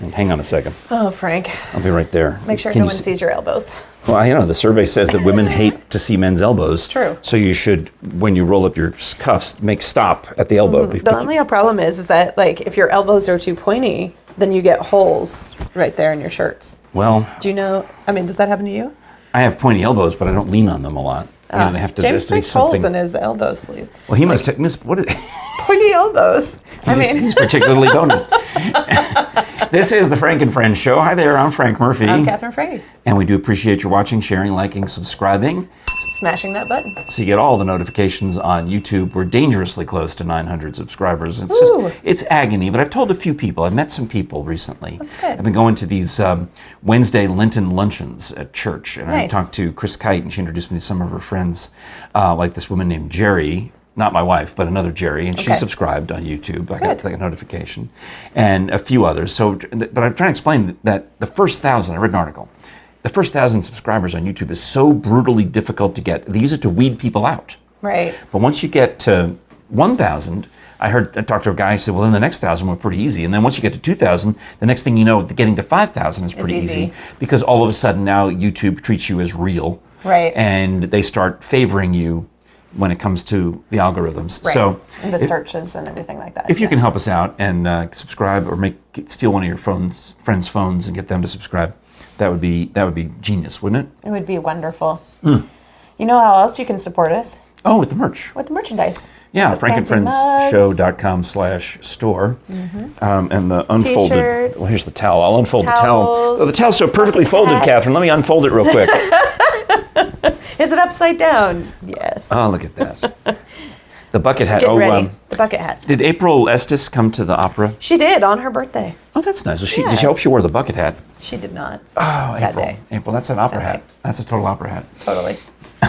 And hang on a second. Oh, Frank. I'll be right there. Make sure no one sees your elbows. Well, the survey says that women hate to see men's elbows. True. So you should, when you roll up your cuffs, make stop at the elbow. The only problem is that, like, if your elbows are too pointy, then you get holes right there in your shirts. Well, do you know, does that happen to you? I have pointy elbows, but I don't lean on them a lot. They have to, James makes holes in his elbow sleeve. Well, he must have, what is pointy elbows. He's particularly bony. This is the Frank and Friends show. Hi there, I'm Frank Murphy. I'm Kathryn Frey. And we do appreciate your watching, sharing, liking, subscribing. Smashing that button. So you get all the notifications on YouTube. We're dangerously close to 900 subscribers. It's agony, but I've told a few people. I've met some people recently. That's good. I've been going to these Wednesday Lenten luncheons at church. And nice. I talked to Chris Kite, and she introduced me to some of her friends, like this woman named Jere. Not my wife, but another Jere, and she subscribed on YouTube. I got a notification, and a few others. So, but I'm trying to explain that the first 1,000, I read an article, the first 1,000 subscribers on YouTube is so brutally difficult to get. They use it to weed people out. Right. But once you get to 1,000, I talked to a guy who said, well, then the next 1,000 were pretty easy. And then once you get to 2,000, the next thing you know, getting to 5,000 is pretty easy. Because all of a sudden now YouTube treats you as real. Right. And they start favoring you when it comes to the algorithms. Right. So and the searches and everything like that. If you can help us out and subscribe or steal one of your friends' phones and get them to subscribe, that would be genius, wouldn't it? It would be wonderful. You know how else you can support us? Oh, with the merch. With the merchandise. Yeah, frankandfriendsshow.com/store. And the unfolded, T-shirts, well, here's the towel. I'll unfold towels, the towel. Oh, the towel's so perfectly folded, hats. Kathryn. Let me unfold it real quick. Is it upside down? Yes. Oh, look at that. The bucket hat. Get ready. The bucket hat. Did April Estes come to the opera? She did, on her birthday. Oh, that's nice. Well, I hope she wore the bucket hat. She did not. Oh, Sad April. day. April, that's an opera Sad hat. day. That's a total opera hat. Totally.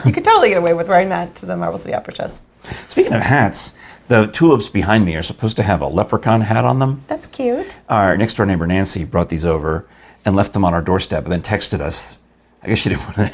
You could totally get away with wearing that to the Marble City Opera shows. Speaking of hats, the tulips behind me are supposed to have a leprechaun hat on them. That's cute. Our next door neighbor, Nancy, brought these over and left them on our doorstep and then texted us. I guess she didn't want to...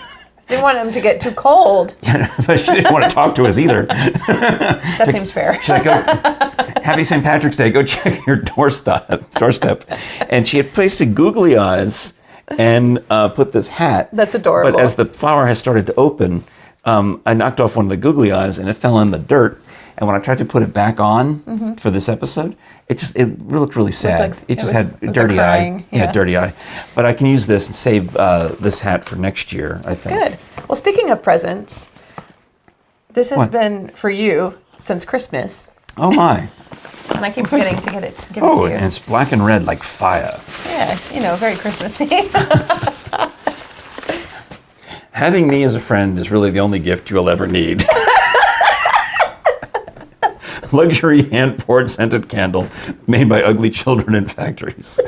Didn't want them to get too cold. Yeah, but she didn't want to talk to us either. That seems fair. She's like, happy St. Patrick's Day, go check your doorstep. And she had pasted googly eyes and put this hat. That's adorable. But as the flower has started to open, I knocked off one of the googly eyes and it fell in the dirt. And when I tried to put it back on for this episode, it looked really sad. Like it just had a dirty eye. Yeah, dirty eye. But I can use this and save this hat for next year, I think. Good. Well, speaking of presents, this has been for you since Christmas. Oh my. And I keep forgetting to give it to you. Oh, and it's black and red like fire. Yeah, very Christmassy. Having me as a friend is really the only gift you'll ever need. Luxury hand-poured scented candle made by ugly children in factories.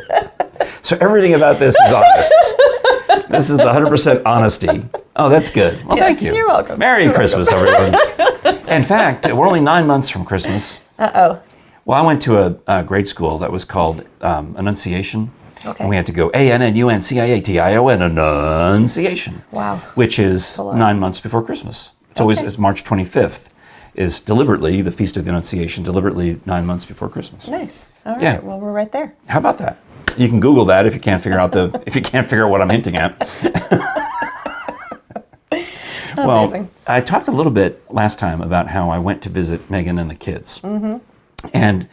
So everything about this is honest. This is the 100% honesty. Oh, that's good. Well, thank you. You're welcome. Merry Christmas, everyone. In fact, we're only 9 months from Christmas. Uh-oh. Well, I went to a grade school that was called Annunciation. Okay. And we had to go ANNUNCIATION, Annunciation. Wow. Which is 9 months before Christmas. It's March 25th. Is deliberately the Feast of the Annunciation, deliberately 9 months before Christmas. Nice. All right. Yeah. Well, we're right there. How about that? You can Google that if you can't figure out what I'm hinting at. Well, amazing. I talked a little bit last time about how I went to visit Megan and the kids, and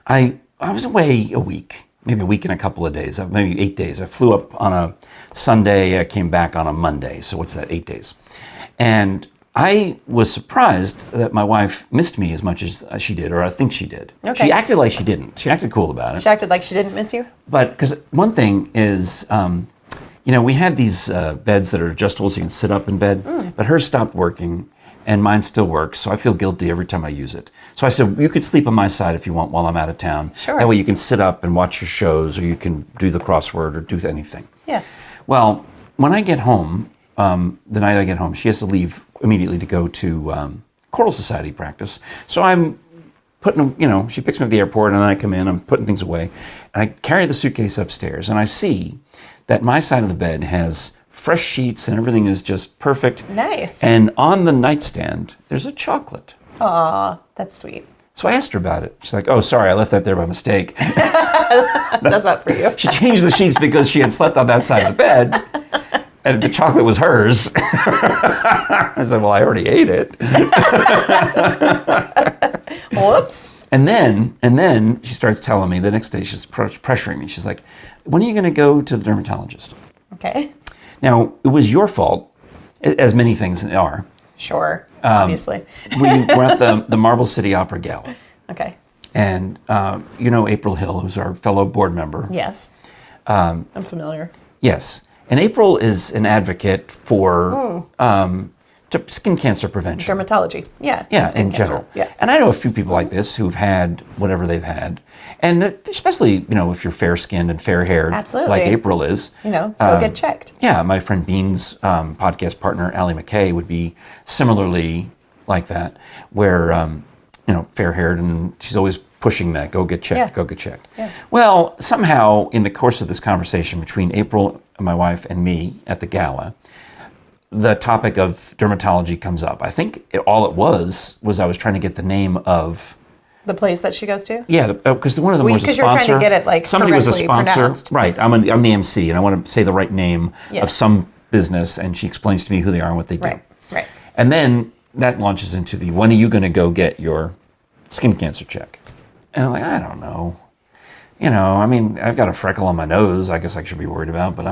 I was away a week, maybe a week and a couple of days, maybe 8 days. I flew up on a Sunday. I came back on a Monday. So what's that? 8 days, and I was surprised that my wife missed me as much as she did, or I think she did. Okay. She acted like she didn't. She acted cool about it. She acted like she didn't miss you? But because one thing is, we had these beds that are adjustable so you can sit up in bed, but hers stopped working and mine still works, so I feel guilty every time I use it. So I said, you could sleep on my side if you want while I'm out of town. Sure. That way you can sit up and watch your shows, or you can do the crossword or do anything. Yeah. Well, when I get home, the night I get home, she has to leave immediately to go to choral society practice. So I'm putting, she picks me up at the airport and then I come in, I'm putting things away. And I carry the suitcase upstairs and I see that my side of the bed has fresh sheets and everything is just perfect. Nice. And on the nightstand, there's a chocolate. Aw, that's sweet. So I asked her about it. She's like, "Oh, sorry, I left that there by mistake." That's not for you. She changed the sheets because she had slept on that side of the bed, and the chocolate was hers. I said, "Well, I already ate it." Whoops. And then she starts telling me the next day, she's pressuring me. She's like, "When are you going to go to the dermatologist?" Okay. Now, it was your fault, as many things are. Sure. Obviously. We were at the Marble City Opera Gala. Okay. And April Hill, who's our fellow board member. Yes. I'm familiar. Yes. And April is an advocate for skin cancer prevention. Dermatology. Yeah. Yeah, skin in cancer. general. Yeah. And I know a few people like this who've had whatever they've had. And especially, if you're fair-skinned and fair-haired, Absolutely. like April is. Go get checked. Yeah, my friend Bean's podcast partner, Allie McKay, would be similarly like that, where, fair-haired, and she's always pushing that, go get checked, go get checked. Yeah. Well, somehow, in the course of this conversation between April, my wife, and me at the gala, the topic of dermatology comes up. I think all it was I was trying to get the name of... The place that she goes to? Yeah, because one of them was a sponsor. Because you're trying to get it somebody was a correctly sponsor. pronounced. Right, I'm the MC, and I want to say the right name of some business, and she explains to me who they are and what they do. Right. And then that launches into when are you going to go get your skin cancer check? And I'm like, I don't know. I've got a freckle on my nose. I guess I should be worried about, but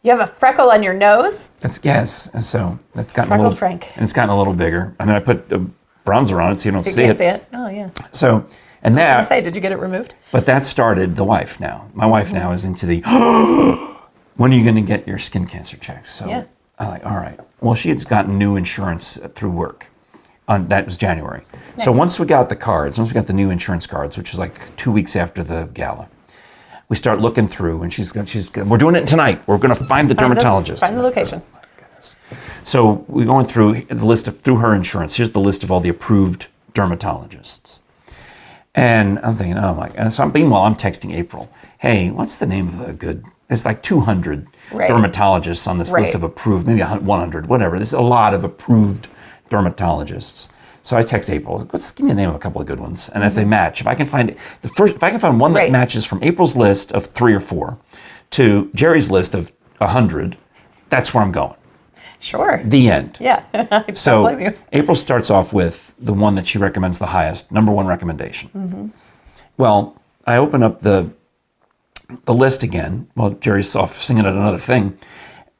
You have a freckle on your nose? Yes. And so that's gotten Freckled a little... Frank. And it's gotten a little bigger. I put bronzer on it so you don't You see can't it. see it? Oh, yeah. So, and I that... was gonna say, did you get it removed? But that started the wife now. My wife now is into the, when are you going to get your skin cancer check? So I'm like, all right. Well, she had gotten new insurance through work. That was January. Nice. So once we got the new insurance cards, which was like 2 weeks after the gala, we start looking through, and we're doing it tonight. We're going to find the dermatologist. Find the location. Oh, my goodness. So we're going through the list through her insurance. Here's the list of all the approved dermatologists. And I'm thinking, oh my God. So meanwhile, I'm texting April, hey, what's the name of a good, it's like 200 dermatologists on this list of approved, maybe 100, whatever. There's a lot of approved dermatologists. So I text April, give me the name of a couple of good ones. And if they match, if I can find one that matches from April's list of 3 or 4 to Jerry's list of 100, that's where I'm going. Sure. The end. Yeah. I So don't blame you. April starts off with the one that she recommends the highest, number 1 recommendation. Mm-hmm. Well, I open up the list again while Jerry's off singing at another thing,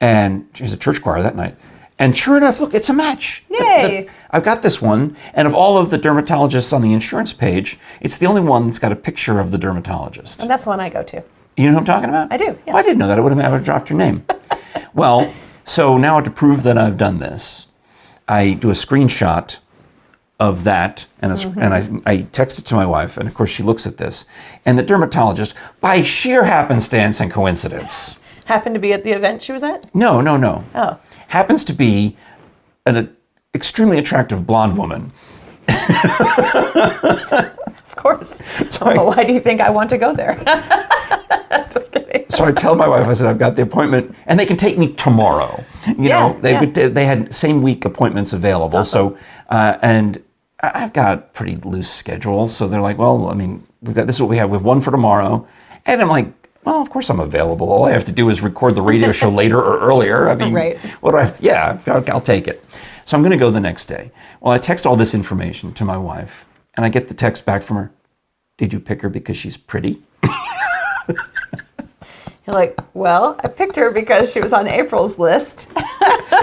and she's a church choir that night. And sure enough, look, it's a match. Yay! I've got this one, and of all of the dermatologists on the insurance page, it's the only one that's got a picture of the dermatologist. And that's the one I go to. You know who I'm talking about? I do, yeah. Well, I didn't know that. I would have dropped your name. Well, so now to prove that I've done this, I do a screenshot of that, and I text it to my wife, and of course she looks at this, and the dermatologist, by sheer happenstance and coincidence... Happened to be at the event she was at? No. Oh. Happens to be an extremely attractive blonde woman. Of course. So why do you think I want to go there? Just kidding. So I tell my wife, I said, I've got the appointment, and they can take me tomorrow. They had same week appointments available. Awesome. So, and I've got a pretty loose schedule. So they're like, well, this is what we have. We have one for tomorrow. And I'm like, well, of course I'm available. All I have to do is record the radio show later or earlier. What do I have to, I'll take it. So I'm going to go the next day. Well, I text all this information to my wife, and I get the text back from her. Did you pick her because she's pretty? You're like, well, I picked her because she was on April's list.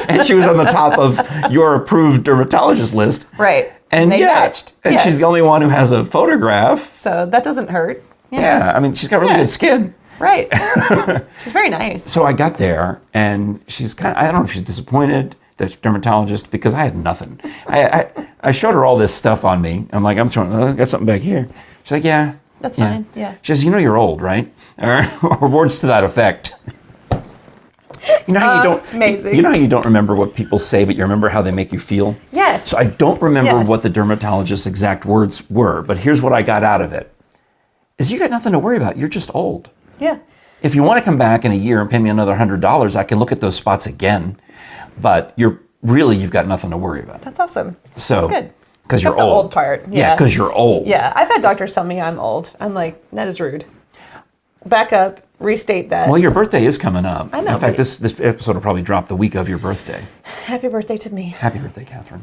And she was on the top of your approved dermatologist list. Right. And they matched. And yes. she's the only one who has a photograph. So that doesn't hurt. Yeah, she's got really good skin. Right. She's very nice. So I got there, and she's I don't know if she's disappointed, the dermatologist, because I had nothing. I showed her all this stuff on me. I'm like, I got something back here. She's like, yeah. That's fine, yeah. She says, you're old, right? Or words to that effect. You know how you don't... Amazing. You know how you don't remember what people say, but you remember how they make you feel? Yes. So I don't remember what the dermatologist's exact words were, but here's what I got out of it. Is you got nothing to worry about. You're just old. Yeah. If you want to come back in a year and pay me another $100, I can look at those spots again. But you've got nothing to worry about. That's awesome. So That's good. Because you're the old. old part. Yeah, because you're old. Yeah, I've had doctors tell me I'm old. I'm like, that is rude. Back up, restate that. Well, your birthday is coming up. I know. In fact, this episode will probably drop the week of your birthday. Happy birthday to me. Happy birthday, Kathryn.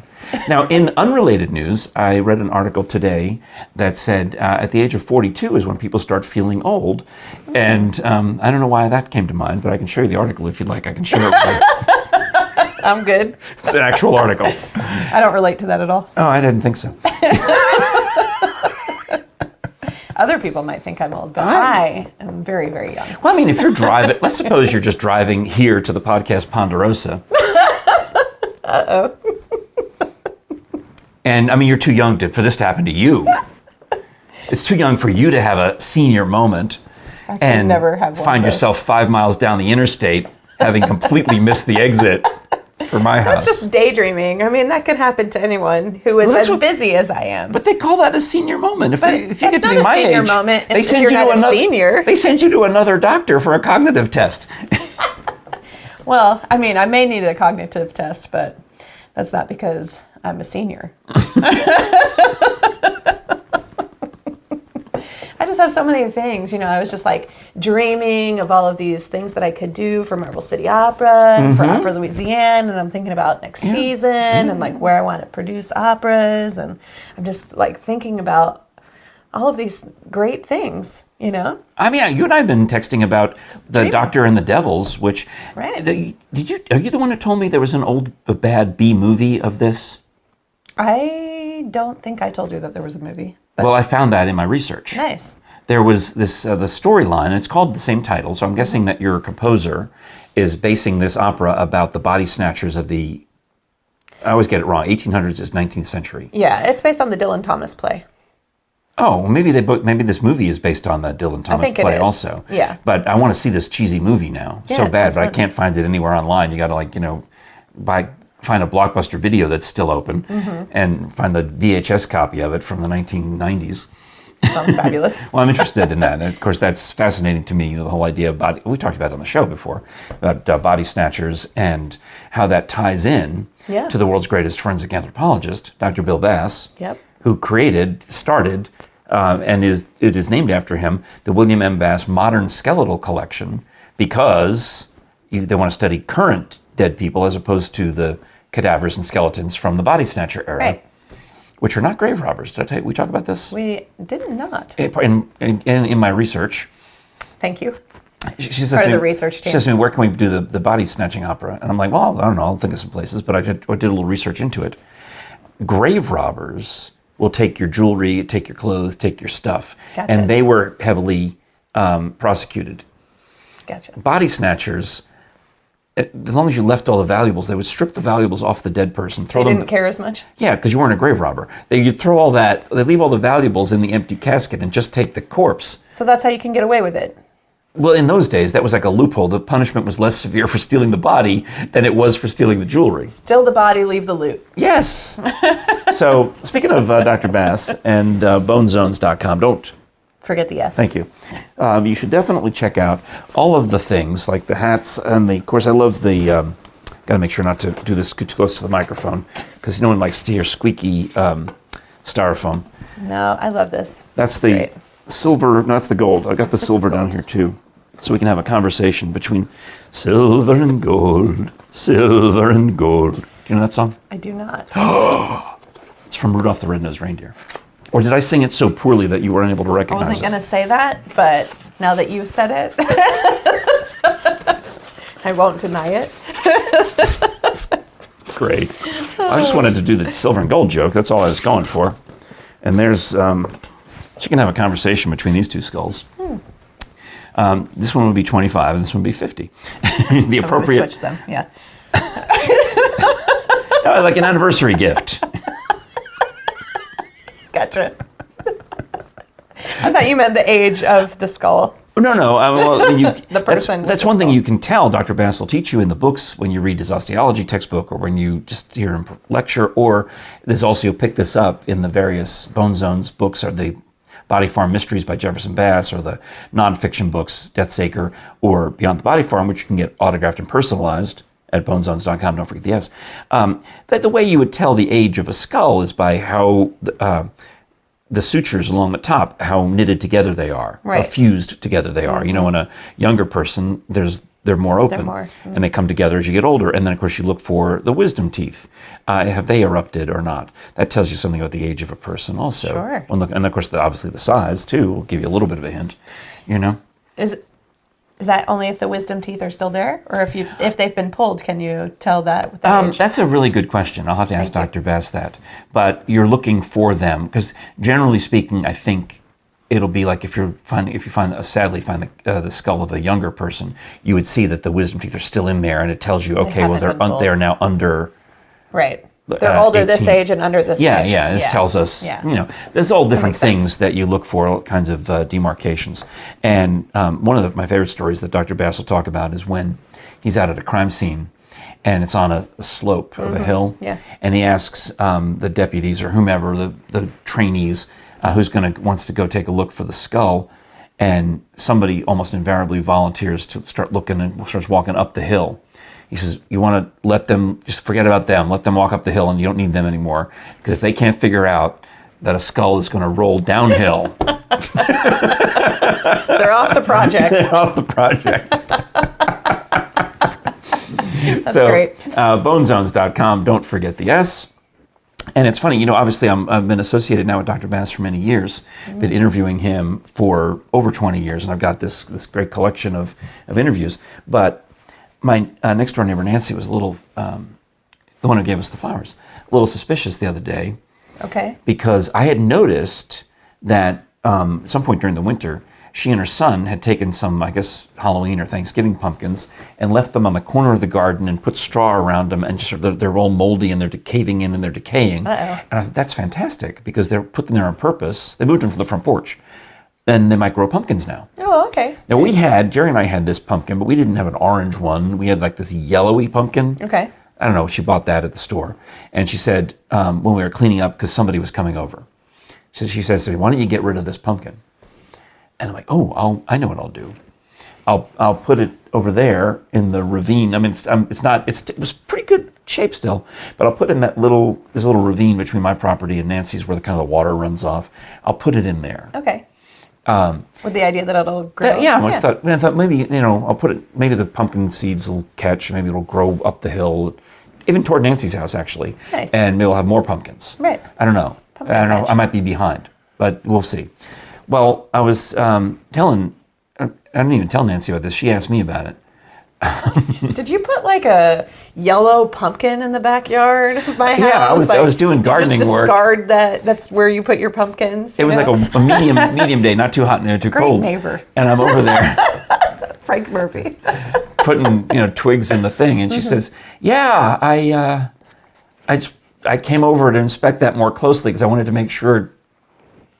Now, in unrelated news, I read an article today that said at the age of 42 is when people start feeling old. And I don't know why that came to mind, but I can show you the article if you'd like. I can share it with you. I'm good. It's an actual article. I don't relate to that at all. Oh, I didn't think so. Other people might think I'm old, but I am very, very young. Well, I mean, if you're driving, let's suppose you're just driving here to the podcast Ponderosa. Uh-oh. And I mean, you're too young for this to happen to you. It's too young for you to have a senior moment and never have one find yourself 5 miles down the interstate having completely missed the exit for my house. That's just daydreaming. I mean, that could happen to anyone who is as busy as I am. But they call that a senior moment. If you get to be my age, moment they send you to another senior. They send you to another doctor for a cognitive test. Well, I mean, I may need a cognitive test, but that's not because I'm a senior. I just have so many things, I was just like dreaming of all of these things that I could do for Marble City Opera and for Opera Louisiana, and I'm thinking about next season and like where I want to produce operas, and I'm just like thinking about all of these great things, I mean, you and I have been texting about The Doctor and the Devils, which Right. Are you the one who told me there was a bad B movie of this? I don't think I told you that there was a movie. But Well, I found that in my research. nice. There was this the storyline, and it's called the same title, so I'm guessing that your composer is basing this opera about the body snatchers of the, I always get it wrong, 1800s is 19th century. Yeah, it's based on the Dylan Thomas play. Oh, maybe this movie is based on that Dylan Thomas think it play is. also. Yeah. But I want to see this cheesy movie now Yeah, so it bad, sounds but I fun. can't find it anywhere online. You got to find a Blockbuster video that's still open and find the VHS copy of it from the 1990s. Sounds fabulous. Well, I'm interested in that. And of course, that's fascinating to me, the whole idea of body. We talked about it on the show before, about body snatchers and how that ties in Yeah. to the world's greatest forensic anthropologist, Dr. Bill Bass, Yep. who started, and it is named after him, the William M. Bass Modern Skeletal Collection, because they want to study current dead people as opposed to the cadavers and skeletons from the body snatcher era. Right. Which are not grave robbers. Did I tell you, we talk about this? We did not. In my research, Thank you. she says Part to of me, the research she team. says to me, where can we do the body snatching opera? And I'm like, well, I don't know, I'll think of some places, but I did a little research into it. Grave robbers will take your jewelry, take your clothes, take your stuff. Gotcha. And they were heavily prosecuted. Gotcha. Body snatchers, as long as you left all the valuables, they would strip the valuables off the dead person, throw They them. didn't care as much? Yeah, because you weren't a grave robber. You throw all that, they leave all the valuables in the empty casket and just take the corpse. So that's how you can get away with it. Well, in those days, that was like a loophole. The punishment was less severe for stealing the body than it was for stealing the jewelry. Still the body, leave the loot. Yes. So, speaking of Dr. Bass and bonezones.com, don't Forget the S. Thank you. You should definitely check out all of the things, like the hats and of course, I love the, got to make sure not to do this too close to the microphone, because no one likes to hear squeaky styrofoam. No, I love this. That's the great. silver, no, that's the gold. I got the silver down here too. So we can have a conversation between silver and gold, silver and gold. Do you know that song? I do not. It's from Rudolph the Red-Nosed Reindeer. Or did I sing it so poorly that you weren't able to I recognize wasn't it? going to say that, but now that you said it, I won't deny it. Great. I just wanted to do the silver and gold joke. That's all I was going for. And there's, so you can have a conversation between these two skulls. This one would be 25 and this one would be 50. The appropriate, Switch them, yeah. no, like an anniversary gift. Gotcha. I thought you meant the age of the skull. No. The person with That's the one thing skull. you can tell Dr. Bass will teach you in the books when you read his osteology textbook or when you just hear him lecture, or there's also, you'll pick this up in the various Bone Zones books, or the Body Farm Mysteries by Jefferson Bass, or the nonfiction books, Death's Acre, or Beyond the Body Farm, which you can get autographed and personalized at bonezones.com. Don't forget the S. That the way you would tell the age of a skull is by how the sutures along the top, how knitted together they are, right. how fused together they are. You know, in a younger person, they're more open, and they come together as you get older. And then, of course, you look for the wisdom teeth. Have they erupted or not? That tells you something about the age of a person also. Sure. And of course, obviously the size, too, will give you a little bit of a hint, you know? Is that only if the wisdom teeth are still there? Or if they've been pulled, can you tell that with the age? That's a really good question. I'll have to ask Dr. Bass that. But you're looking for them, because generally speaking, I think it'll be like if you sadly find the skull of a younger person, you would see that the wisdom teeth are still in there, and it tells you, okay, well, they're now under. Right. They're older 18. this age and under this age. Yeah. This tells us, you know, there's all different things that you look for, all kinds of demarcations. And one of my favorite stories that Dr. Bass will talk about is when he's out at a crime scene and it's on a slope of a hill. Yeah. And he asks the deputies or whomever, the trainees, wants to go take a look for the skull. And somebody almost invariably volunteers to start looking and starts walking up the hill. He says, you want to let them, just forget about them, let them walk up the hill, and you don't need them anymore. Because if they can't figure out that a skull is going to roll downhill, they're off the project. They're off the project. That's great. Bonezones.com, don't forget the S. And it's funny, you know, obviously I've been associated now with Dr. Bass for many years, been interviewing him for over 20 years, and I've got this great collection of interviews. But my next door neighbor, Nancy, was a little, the one who gave us the flowers, a little suspicious the other day. Okay. Because I had noticed that at some point during the winter, she and her son had taken some, I guess, Halloween or Thanksgiving pumpkins and left them on the corner of the garden and put straw around them, and just they're all moldy and they're caving in and they're decaying. Uh-oh. And I thought, that's fantastic, because they're put them there on purpose. They moved them from the front porch. Then they might grow pumpkins now. Oh, okay. Now Jerry and I had this pumpkin, but we didn't have an orange one. We had like this yellowy pumpkin. Okay. I don't know, she bought that at the store. And she said, when we were cleaning up, because somebody was coming over, she says to me, why don't you get rid of this pumpkin? And I'm like, I know what I'll do. I'll put it over there in the ravine. I mean, it was pretty good shape still, but I'll put in there's a little ravine between my property and Nancy's where the water runs off. I'll put it in there. Okay. With the idea that it'll grow. I thought maybe, I'll put it, maybe the pumpkin seeds will catch, maybe it'll grow up the hill, even toward Nancy's house, actually. Nice. And maybe we'll have more pumpkins. Right. I don't know. I might be behind, but we'll see. Well, I was I didn't even tell Nancy about this. She asked me about it. Did you put like a yellow pumpkin in the backyard of my house? Yeah, I was doing gardening just work. Discard that. That's where you put your pumpkins. It was like a medium day, not too hot, not too cold. Great neighbor. And I'm over there, Frank Murphy, putting twigs in the thing, and she says, "Yeah, I came over to inspect that more closely because I wanted to make sure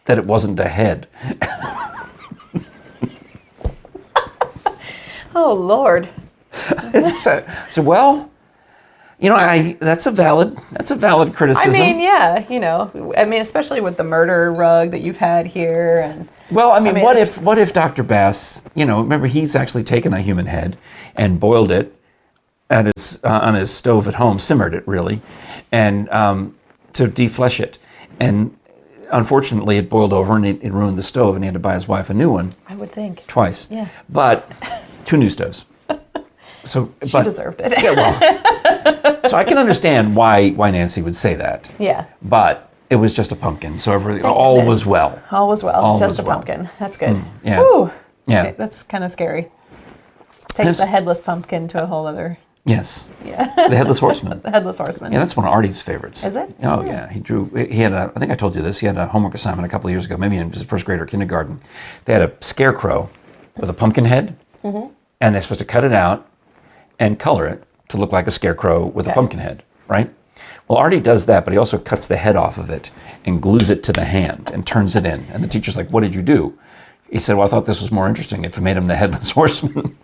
that it wasn't a head." Oh Lord. So well, that's a valid criticism. I mean, yeah, especially with the murder rug that you've had here, and well, what if Dr. Bass, remember he's actually taken a human head and boiled it at on his stove at home, simmered it really, and to deflesh it, and unfortunately it boiled over and it ruined the stove, and he had to buy his wife a new one. I would think twice. Yeah, but 2 new stoves. So she deserved it. Yeah, well, so I can understand why Nancy would say that. Yeah. But it was just a pumpkin, so all was well. All was well. Just a pumpkin. That's good. Yeah. Whew. Yeah. That's kind of scary. Takes the headless pumpkin to a whole other. Yes. Yeah. The Headless Horseman. The Headless Horseman. Yeah, that's one of Artie's favorites. Is it? Oh, yeah. He had I think I told you this, he had a homework assignment a couple of years ago, maybe in his first grade or kindergarten. They had a scarecrow with a pumpkin head, and they're supposed to cut it out and color it to look like a scarecrow with a pumpkin head, right? Well, Artie does that, but he also cuts the head off of it and glues it to the hand and turns it in. And the teacher's like, what did you do? He said, well, I thought this was more interesting if it made him the Headless Horseman.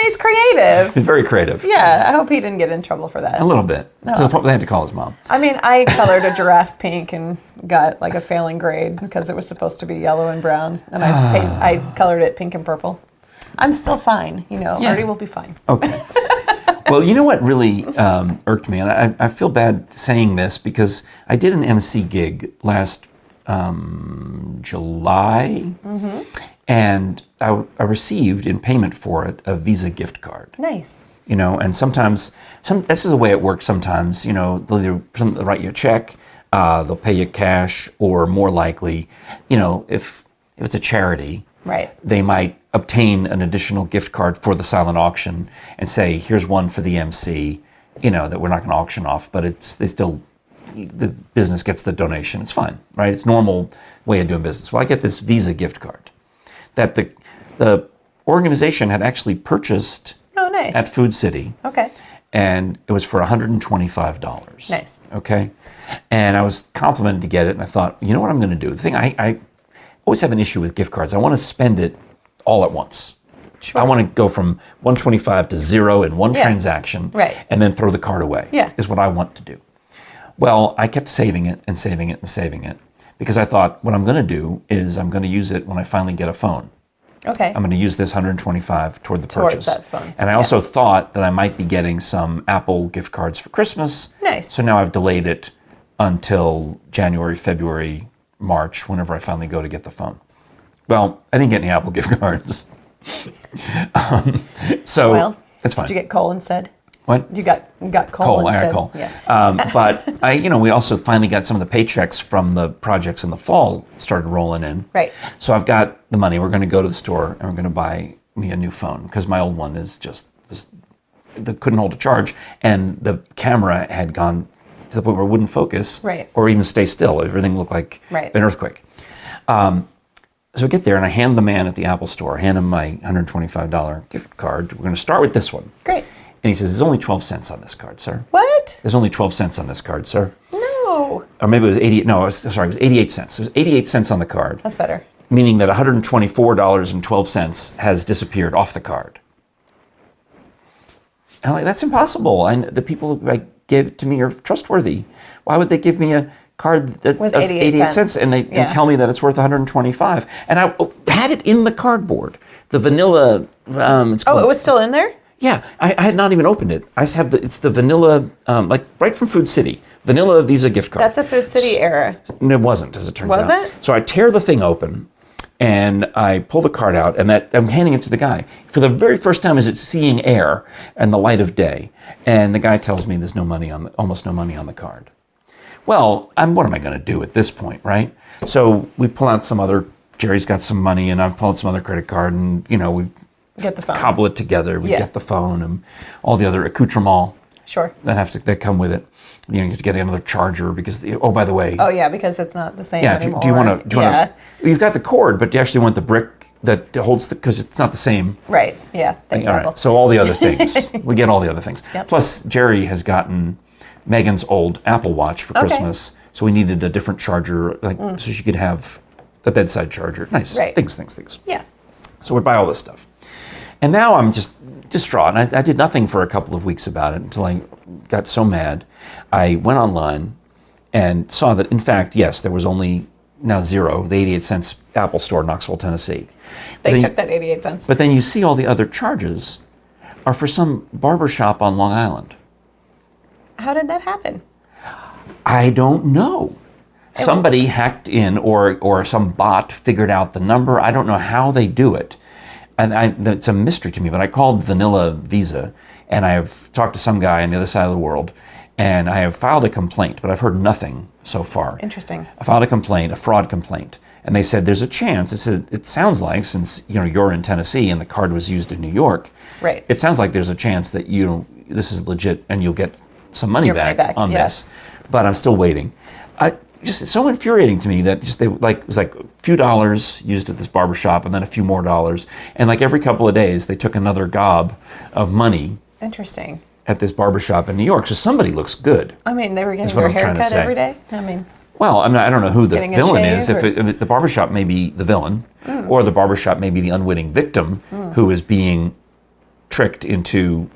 He's creative. He's very creative. Yeah, I hope he didn't get in trouble for that. A little bit. No. So they had to call his mom. I colored a giraffe pink and got like a failing grade because it was supposed to be yellow and brown, and I colored it pink and purple. I'm still fine. Yeah. Artie will be fine. Okay. Well, you know what really irked me, and I feel bad saying this because I did an MC gig last July, and I received in payment for it a Visa gift card. Nice. And sometimes, this is the way it works sometimes, they'll either write you a check, they'll pay you cash, or more likely, if it's a charity, right, they might obtain an additional gift card for the silent auction and say, here's one for the MC, that we're not going to auction off, but the business gets the donation. It's fine, right? It's normal way of doing business. Well, I get this Visa gift card that the organization had actually purchased at Food City. Okay. And it was for $125. Nice. Okay. And I was complimented to get it, and I thought, you know what I'm going to do? The thing I always have an issue with gift cards. I want to spend it all at once. Sure. I want to go from 125 to zero in one transaction, right, and then throw the card away. Yeah. Is what I want to do. Well, I kept saving it and saving it and saving it because I thought what I'm going to do is I'm going to use it when I finally get a phone. Okay. I'm going to use this 125 toward the purchase. That phone. And I also thought that I might be getting some Apple gift cards for Christmas. Nice. So now I've delayed it until January, February, March, whenever I finally go to get the phone. Well, I didn't get any Apple gift cards. So it's fine. Did you get coal instead? What? You got coal instead? I got coal. Yeah. But we also finally got some of the paychecks from the projects in the fall started rolling in. Right. So I've got the money. We're going to go to the store and we're going to buy me a new phone because my old one is couldn't hold a charge, and the camera had gone to the point where it wouldn't focus, right, or even stay still. Everything looked like an earthquake. So I get there and I hand the man at the Apple store, hand him my $125 gift card. We're going to start with this one. Great. And he says, there's only 12 cents on this card, sir. What? There's only 12 cents on this card, sir. No. Or maybe it was 88, no, it was 88 cents. It was 88 cents on the card. That's better. Meaning that $124.12 has disappeared off the card. And I'm like, that's impossible. The people who gave it to me are trustworthy. Why would they give me a card with of 88 cents and and tell me that it's worth 125? And I had it in the cardboard. The vanilla. It was still in there? Yeah, I had not even opened it. I just have it's the vanilla, right from Food City, vanilla Visa gift card. That's a Food City era. And it wasn't, as it turns out. Was it? So I tear the thing open, and I pull the card out, and I'm handing it to the guy. For the very first time, is it seeing air and the light of day. And the guy tells me there's almost no money on the card. Well, what am I going to do at this point, right? So we pull out Jerry's got some money, and I've pulled some other credit card, and we get the phone. Cobble it together. We get the phone and all the other accoutrements. Sure. That come with it. You have to get another charger because by the way. Oh yeah, because it's not the same anymore. Do you want to? You've got the cord, but do you actually want the brick that holds because it's not the same. Right. Yeah. Thing. All right. So all the other things, we get all the other things. Yep. Plus, Jerry has gotten Megan's old Apple Watch for Christmas, so we needed a different charger, so she could have the bedside charger. Nice. Right. Things. Yeah. So we buy all this stuff. And now I'm just distraught. And I did nothing for a couple of weeks about it until I got so mad. I went online and saw that, in fact, yes, there was only now zero, the 88 cents Apple Store, Knoxville, Tennessee. They took that 88 cents. But then you see all the other charges are for some barber shop on Long Island. How did that happen? I don't know. Somebody hacked in or some bot figured out the number. I don't know how they do it. And it's a mystery to me, but I called Vanilla Visa, and I have talked to some guy on the other side of the world, and I have filed a complaint, but I've heard nothing so far. Interesting. I filed a fraud complaint, and they said there's a chance. It sounds like, since you're in Tennessee and the card was used in New York, right? It sounds like there's a chance that this is legit and you'll get some money back on this, but I'm still waiting. Just so infuriating to me that it was like a few dollars used at this barbershop and then a few more dollars. And every couple of days they took another gob of money. Interesting. At this barbershop in New York. So somebody looks good. I mean, they were getting their haircut every day? Well, I don't know who the villain is. If the barbershop may be the villain, or the barbershop may be the unwitting victim who is being tricked into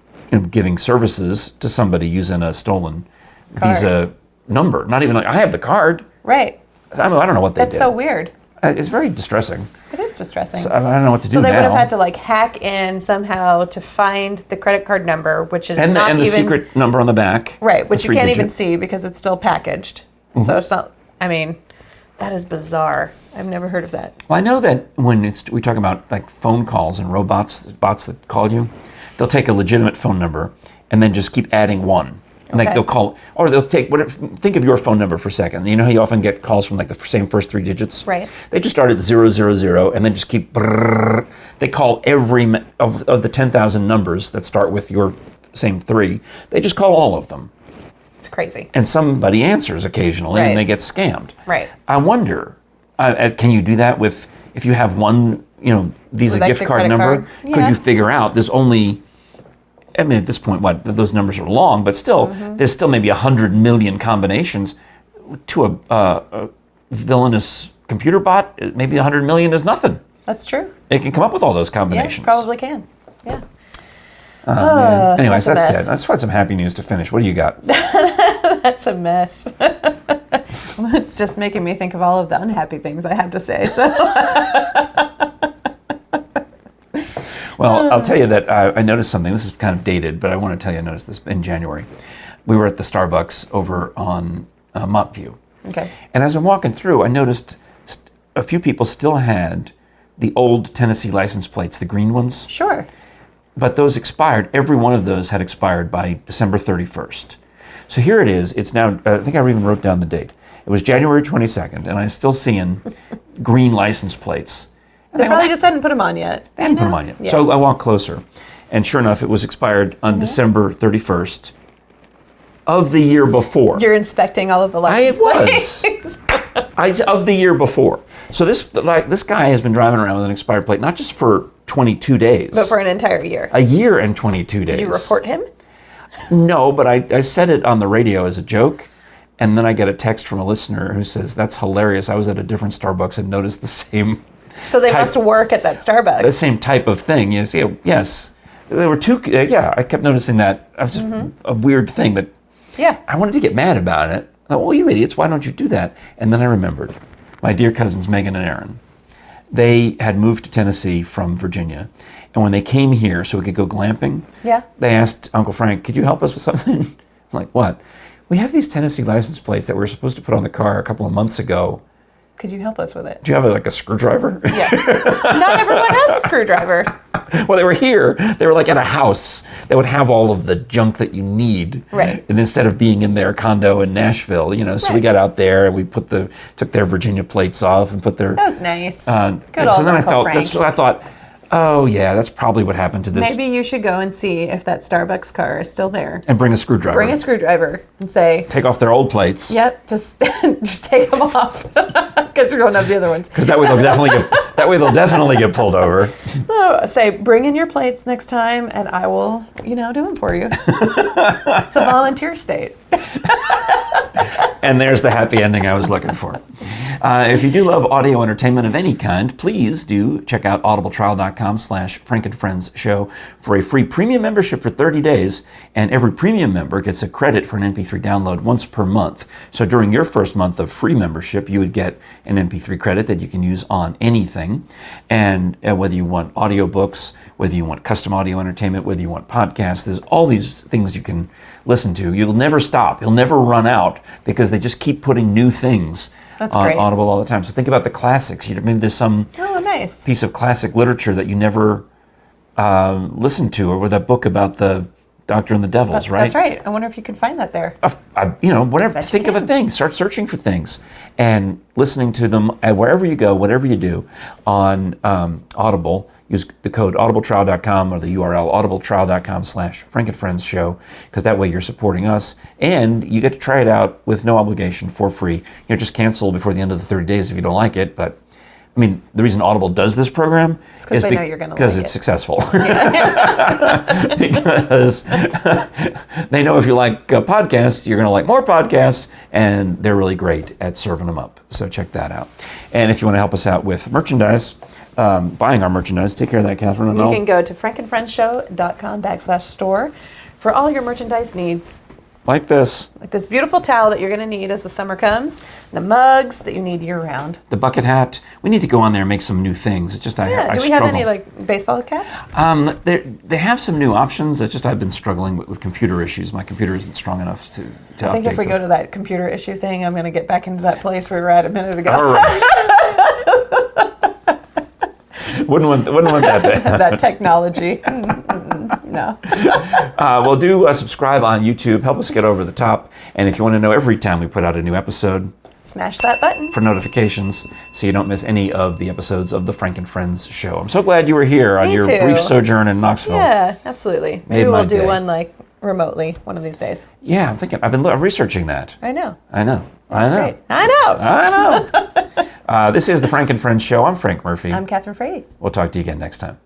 giving services to somebody using a stolen Visa number. Not even I have the card. Right. I don't know what they did. That's so weird. It's very distressing. It is distressing. So I don't know what to do So they now. would have had to like hack in somehow to find the credit card number, which is and not the even secret number on the back. right, which the you can't even 3-digit. see because it's still packaged. So it's not. I mean, that is bizarre. I've never heard of that. Well, I know that when we talk about like phone calls and bots that call you, they'll take a legitimate phone number and then just keep adding one. And like Okay. they'll call, or they'll take think of your phone number for a second. You know how you often get calls from like the same first 3 digits? Right. They just start at 000 and then just keep. Brrr. They call every of the 10,000 numbers that start with your same 3. They just call all of them. It's crazy. And somebody answers occasionally, Right. and they get scammed. Right. I wonder, can you do that with if you have one, Visa Like gift the card credit number? card? Could Yeah. you figure out there's only? I mean, at this point, those numbers are long, but still, there's still maybe 100 million combinations. To a villainous computer bot, maybe 100 million is nothing. That's true. It can come up with all those Yeah, combinations. probably can. Yeah. Man. Anyways, that's a that's mess. it. Let's find some happy news to finish. What do you got? That's a mess. It's just making me think of all of the unhappy things I have to say. So Well, I'll tell you that I noticed something. This is kind of dated, but I want to tell you I noticed this in January. We were at the Starbucks over on Montview. okay. And as I'm walking through, I noticed a few people still had the old Tennessee license plates, the green ones. Sure. But those expired. Every one of those had expired by December 31st. So here it is. It's now, I think I even wrote down the date. It was January 22nd, and I'm still seeing green license plates. And They probably just hadn't put them on yet. They hadn't put them on yet. Yeah. So I walked closer. And sure enough, it was expired on December 31st of the year before. You're inspecting all of the license plates. Of the year before. So this guy has been driving around with an expired plate, not just for 22 days. But for an entire year. a year and 22 days. Did you report him? No, but I said it on the radio as a joke. And then I get a text from a listener who says, that's hilarious. I was at a different Starbucks and noticed the same So they must work at that Starbucks. the same type of thing. Yes. There were two, I kept noticing that. It was just a weird thing that Yeah. I wanted to get mad about it. I thought, well, you idiots, why don't you do that? And then I remembered my dear cousins, Megan and Aaron. They had moved to Tennessee from Virginia. And when they came here so we could go glamping, Yeah. they asked Uncle Frank, could you help us with something? I'm like, what? We have these Tennessee license plates that we were supposed to put on the car a couple of months ago. Could you help us with it? Do you have a screwdriver? Yeah. Not everyone has a screwdriver. Well, they were here. They were like at a house that would have all of the junk that you need. Right. And instead of being in their condo in Nashville, so we Right. got out there and we took their Virginia plates off and put their. That was nice. So Good old then I Uncle felt. Frank. That's what I thought. Oh yeah, that's probably what happened to this. Maybe you should go and see if that Starbucks car is still there. And bring a screwdriver. Bring a screwdriver and say, Take off their old plates. "Yep, just just take them off," because you don't have the other ones. Because that way they'll definitely get pulled over. Oh, say, bring in your plates next time, and I will, do them for you. It's a volunteer state. And there's the happy ending I was looking for. If you do love audio entertainment of any kind, please do check out audibletrial.com/Frank and Friends show for a free premium membership for 30 days. And every premium member gets a credit for an MP3 download once per month. So during your first month of free membership, you would get an MP3 credit that you can use on anything. And whether you want audiobooks, whether you want custom audio entertainment, whether you want podcasts, there's all these things you can listen to. You'll never stop. You'll never run out because they just keep putting new things That's on great. Audible all the time. So think about the classics. Maybe there's some Oh, nice. piece of classic literature that you never listened to, or with that book about the Doctor and the Devils, right? That's right. I wonder if you can find that there. Whatever. Bet you Think of a can. thing. Start searching for things and listening to them wherever you go, whatever you do on Audible. Use the code audibletrial.com or the URL audibletrial.com/Frank and Friends show, because that way you're supporting us and you get to try it out with no obligation for free. Just cancel before the end of the 30 days if you don't like it. But I mean, the reason Audible does this program It's 'cause they know you're gonna because like it's it. successful. Because they know if you like podcasts, you're going to like more podcasts, and they're really great at serving them up. So check that out. And if you want to help us out with merchandise, buying our merchandise, take care of that, Kathryn. And You I'll- can go to frankandfriendshow.com/store for all your merchandise needs. Like this. Like this beautiful towel that you're going to need as the summer comes. The mugs that you need year round. The bucket hat. We need to go on there and make some new things. It's just I Do we struggle. have any like baseball caps? They have some new options. It's just I've been struggling with computer issues. My computer isn't strong enough to I think update if we them. go to that computer issue thing, I'm going to get back into that place we were at a minute ago. All right. wouldn't want that to happen. That technology. No. Well, do subscribe on YouTube. Help us get over the top. And if you want to know every time we put out a new episode, Smash that button. for notifications so you don't miss any of the episodes of the Frank and Friends show. I'm so glad you were here on Me your too. brief sojourn in Knoxville. Yeah, absolutely. Maybe Made my we'll do day. one like remotely one of these days. Yeah, I'm thinking. I've been researching that. I know. I know. That's great. I know. This is the Frank and Friends show. I'm Frank Murphy. I'm Kathryn Frady. We'll talk to you again next time.